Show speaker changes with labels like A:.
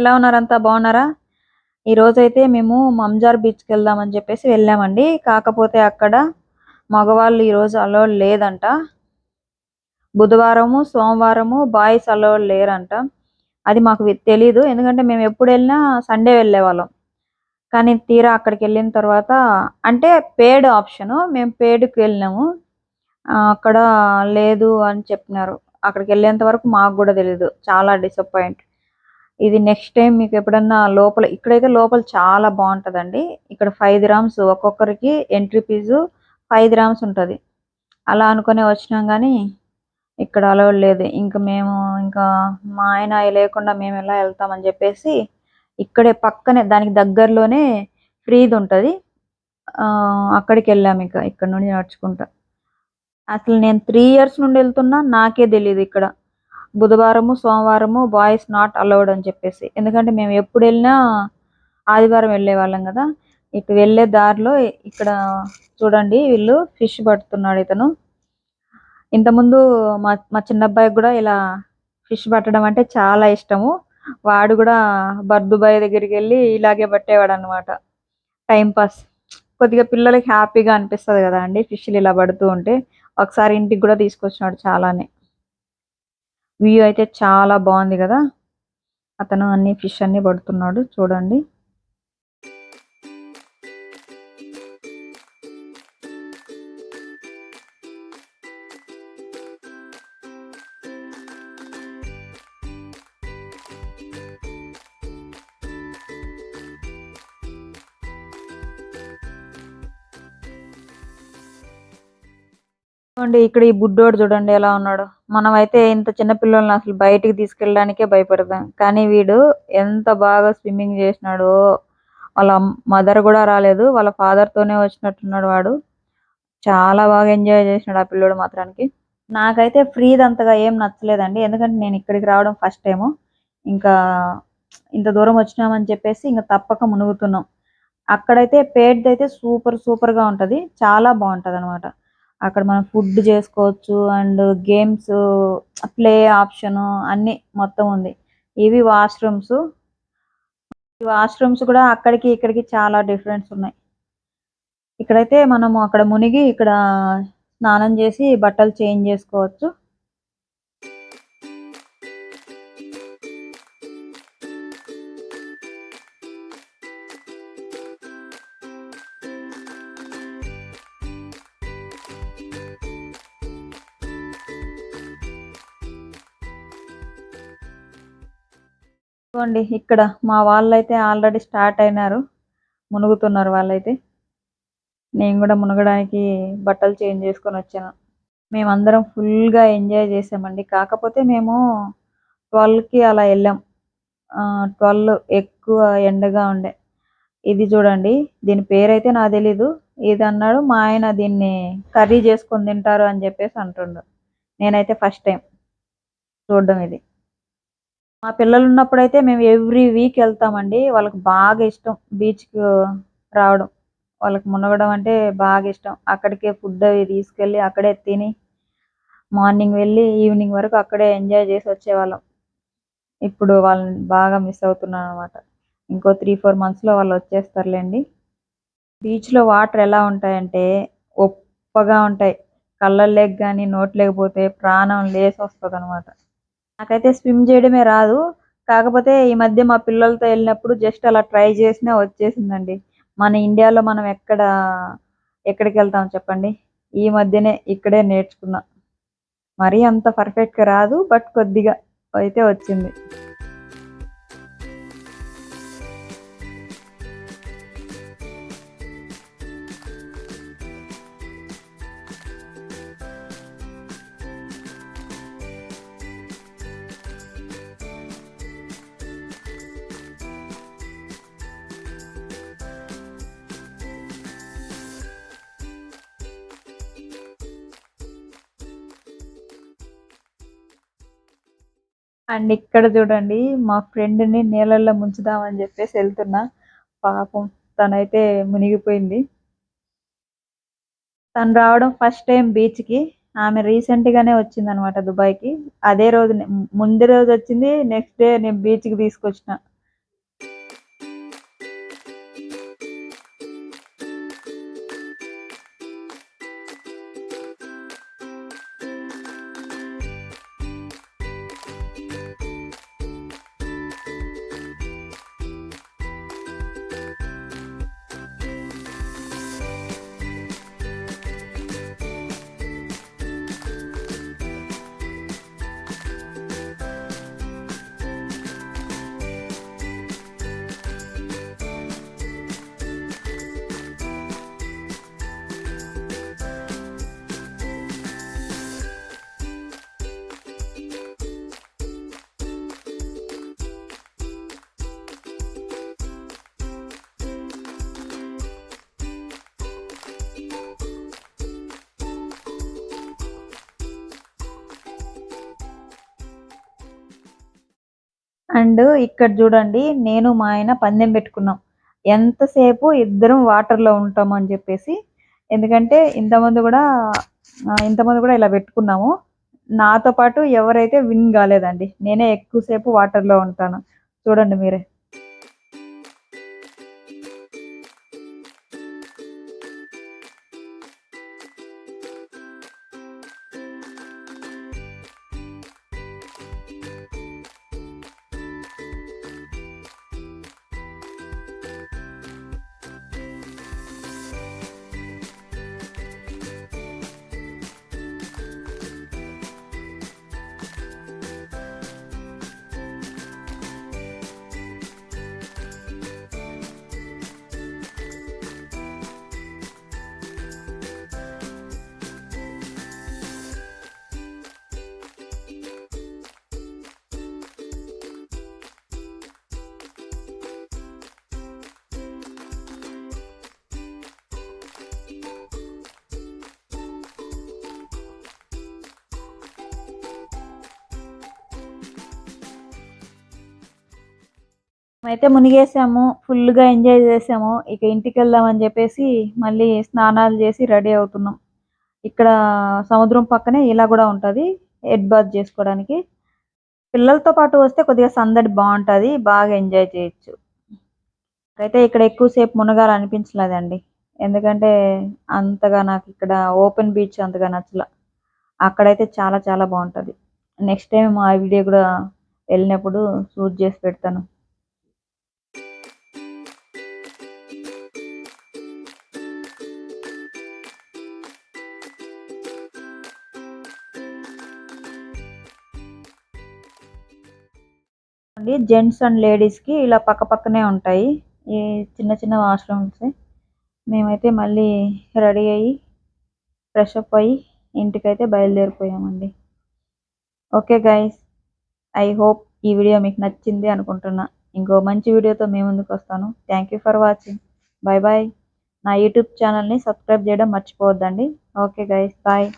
A: ఎలా ఉన్నారు? అంతా బాగున్నారా? ఈరోజైతే మేము మంజార్ బీచ్‌కి వెళ్దామని చెప్పేసి వెళ్ళామండి. కాకపోతే అక్కడ మగవాళ్ళు ఈరోజు అలౌడ్ లేదంట. బుధవారము, సోమవారము బాయ్స్ అలౌడ్ లేరంట. అది మాకు తెలీదు. ఎందుకంటే మేము ఎప్పుడెళ్ళినా సండే వెళ్ళేవాళ్ళం. కానీ తీరా అక్కడికెళ్ళిన తర్వాత అంటే పెయిడ్ ఆప్షను. మేము పెయిడ్‌కి వెళ్ళినాము. అక్కడ లేదు అని చెప్పినారు. అక్కడికెళ్ళేంత వరకు మాకు గూడా తెలీదు. చాలా డిసప్పాయింట్. ఇది నెక్స్ట్ టైమ్ మీకెప్పుడన్నా లోపల ఇక్కడైతే లోపల చాలా బావుంటదండి. ఇక్కడ 5 గ్రామ్స్ ఒక్కొక్కరికి ఎంట్రీ ఫీజు 5 గ్రామ్స్ ఉంటది. అలా అనుకునే వచ్చినాం గానీ, ఇక్కడ అలౌడ్ లేదు. ఇంకా మా ఆయన లేకుండా మేమెలా ఎళ్తామని జెప్పేసి, ఇక్కడే పక్కనే దానికి దగ్గరలోనే ఫ్రీదుంటది. అక్కడికెళ్ళామిక ఇక్కడ నుండి నడుచుకుంటా. అసలు నేను 3 ఇయర్స్ నుండి ఎళ్తున్నా నాకే తెలీదిక్కడ. బుధవారము, సోమవారము బాయ్స్ నాట్ అలౌడ్ అని చెప్పేసి. ఎందుకంటే మేము ఎప్పుడెళ్ళినా ఆదివారం వెళ్ళేవాళ్ళం గదా! ఇటు వెళ్ళే దారిలో ఇక్కడ చూడండి వీళ్ళు ఫిష్ పడుతున్నాడు ఇతను. ఇంతకుముందు మా మా చిన్నబ్బాయికి గూడా ఇలా ఫిష్ పట్టడం అంటే చాలా ఇష్టము. వాడు గూడా బర్దుబాయ్ దగ్గరికెళ్ళి ఇలాగే పట్టేవాడనమాట. Time pass. కొద్దిగా పిల్లలకి హ్యాపీగా అనిపిస్తది గదండీ! ఫిష్‌లు ఇలా పడుతూ ఉంటే. ఒకసారి ఇంటికి గూడా తీసుకొచ్చినాడు చాలానే. వ్యూ అయితే చాలా బావుంది గదా! అతను ఫిష్ అన్నీ పడుతున్నాడు చూడండి. ఇక్కడ ఈ బుడ్డోడు చూడండి ఎలా ఉన్నాడో. మనమైతే ఇంత చిన్న పిల్లోల్ని అసలు బయటికి తీసుకెళ్ళడానికే భయపడతాం. కానీ వీడు ఎంత బాగా స్విమ్మింగ్ చేసినాడో. వాళ్ళ మదర్ గూడా రాలేదు. వాళ్ళ ఫాదర్‌తోనే వచ్చినట్టున్నాడు వాడు. చాలా బాగా ఎంజాయ్ చేసినాడు ఆ పిల్లోడు మాత్రానికి. నాకైతే ఫ్రీదంతగా ఏం నచ్చలేదండి. ఎందుకంటే నేను ఇక్కడికి రావడం ఫస్ట్ టైము. ఇంకా ఇంత దూరం వచ్చినామని చెప్పేసి ఇంక తప్పక మునుగుతున్నాం. అక్కడైతే పెయిడ్‌దయితే సూపర్‌గా ఉంటది. చాలా బావుంటదనమాట. అక్కడ మనం ఫుడ్ చేసుకోవచ్చు అండ్ గేమ్స్, ప్లే ఆప్షను అన్నీ మొత్తం ఉంది. ఇవి వాష్‌రూమ్స్. ఈ వాష్‌రూమ్స్ కూడా అక్కడికి, ఇక్కడికి చాలా డిఫరెన్స్ ఉన్నాయి. ఇక్కడైతే మనము అక్కడ మునిగి ఇక్కడ స్నానం చేసి బట్టలు చేంజ్ చేసుకోవచ్చు. ఇదిగోండి ఇక్కడ మా వాళ్ళైతే ఆల్రెడీ స్టార్ట్ అయినారు. మునుగుతున్నారు వాళ్ళైతే. నేను గూడా మునగడానికి బట్టలు చేంజ్ చేసుకొనొచ్చాను. మేమందరం ఫుల్‌గా ఎంజాయ్ చేసామండి. కాకపోతే మేము 12కి అలా ఎళ్ళాం. 12 ఎక్కువ ఎండగా ఉండే. ఇది చూడండి. దీని పేరైతే నాకు తెలీదు. ఇదన్నాడు మా ఆయన దీన్ని కర్రీ చేసుకొని తింటారు అని జెప్పేసి అంటుండు. నేనైతే ఫస్ట్ టైమ్ చూడడం ఇది. మా పిల్లలున్నప్పుడైతే మేము ఎవ్రీ వీక్ ఎళ్తామండి. వాళ్ళకి బాగా ఇష్టం బీచ్‌కు రావడం. వాళ్ళకి మునగడం అంటే బాగా ఇష్టం. అక్కడికే ఫుడ్ అవి తీసుకెళ్ళి అక్కడే తిని మార్నింగ్ వెళ్ళి ఈవినింగ్ వరకు అక్కడే ఎంజాయ్ చేసి వచ్చేవాళ్ళం. ఇప్పుడు వాళ్ళని బాగా మిస్ అవుతున్నాననమాట. ఇంకో 3, 4 మంత్స్‌లో వాళ్ళు వచ్చేస్తారులెండి. బీచ్‌లో వాటర్ ఎలా ఉంటాయంటే ఉప్పగా ఉంటాయి. కళ్ళల్లోకి గాని, నోట్లోకి పోతే ప్రాణం లేసొస్తదనమాట. నాకైతే స్విమ్ చేయడమే రాదు. కాకపోతే ఈ మధ్య మా పిల్లలతో ఎళ్ళినప్పుడు జస్ట్ అలా ట్రై చేసినా వచ్చేసిందండి. మన ఇండియాలో మనం ఎక్కడికెళ్తాం చెప్పండి? ఈ మధ్యనే ఇక్కడే నేర్చుకున్నా. మరీ అంత పర్ఫెక్ట్‌గా రాదు. బట్ కొద్దిగా అయితే వచ్చింది. అండ్ ఇక్కడ చూడండి మా ఫ్రెండ్‌ని నీళ్ళల్లో ముంచుదామని జెప్పేసి ఎళ్తున్నా. పాపం తనైతే మునిగిపోయింది. తను రావడం ఫస్ట్ టైమ్ బీచ్‌కి. ఆమె రీసెంట్‌గానే వచ్చిందనమాట దుబాయ్‌కి. అదే రోజు ముందు రోజొచ్చింది. నెక్స్ట్ డే నేను బీచ్‌కి తీసుకొచ్చిన. అండ్ ఇక్కడ చూడండి నేను మా ఆయన పందెం పెట్టుకున్నాం. ఎంతసేపు ఇద్దరం వాటర్‌లో ఉంటామని చెప్పేసి. ఎందుకంటే ఇంతకుముందు కూడా ఇలా పెట్టుకున్నాము. నాతో పాటు ఎవరైతే విన్ కాలేదండి. నేనే ఎక్కువ సేపు వాటర్‌లో ఉంటాను. చూడండి మీరే. మేమైతే మునిగేసాము. ఫుల్‌గా ఎంజాయ్ చేసాము. ఇక ఇంటికెళ్దామని చెప్పేసి మళ్ళీ స్నానాలు చేసి రెడీ అవుతున్నాం. ఇక్కడ సముద్రం పక్కనే ఇలా గూడా ఉంటది. హెడ్ బాత్ చేసుకోవడానికి. పిల్లలతో పాటు వస్తే కొద్దిగా సందడి బావుంటది. బాగా ఎంజాయ్ చేయొచ్చు. నాకైతే ఇక్కడ ఎక్కువ సేపు మునగాలనిపించలేదండి. ఎందుకంటే అంతగా నాకిక్కడ ఓపెన్ బీచ్ అంతగా నచ్చల. అక్కడైతే చాలా చాలా బావుంటది. నెక్స్ట్ టైమ్ ఆ వీడియో గూడా వెళ్ళినప్పుడు షూట్ చేసి పెడతాను. జెంట్స్ అండ్ లేడీస్‌కి ఇలా పక్కపక్కనే ఉంటాయి. ఈ చిన్న చిన్న వాష్‌రూమ్స్. మేమైతే మళ్ళీ రెడీ అయ్యి, ఫ్రెష్ అప్ అయ్యి ఇంటికైతే బయలుదేరిపోయామండి. Okay guys. ఐ హోప్ ఈ వీడియో మీకు నచ్చింది అనుకుంటున్నా. ఇంకో మంచి వీడియోతో మీ ముందుకొస్తాను. Thank you for watching. Bye bye. నా యూట్యూబ్ ఛానల్‌ని సబ్స్క్రైబ్ చేయడం మర్చిపోవద్దండి. Okay guys. బాయ్.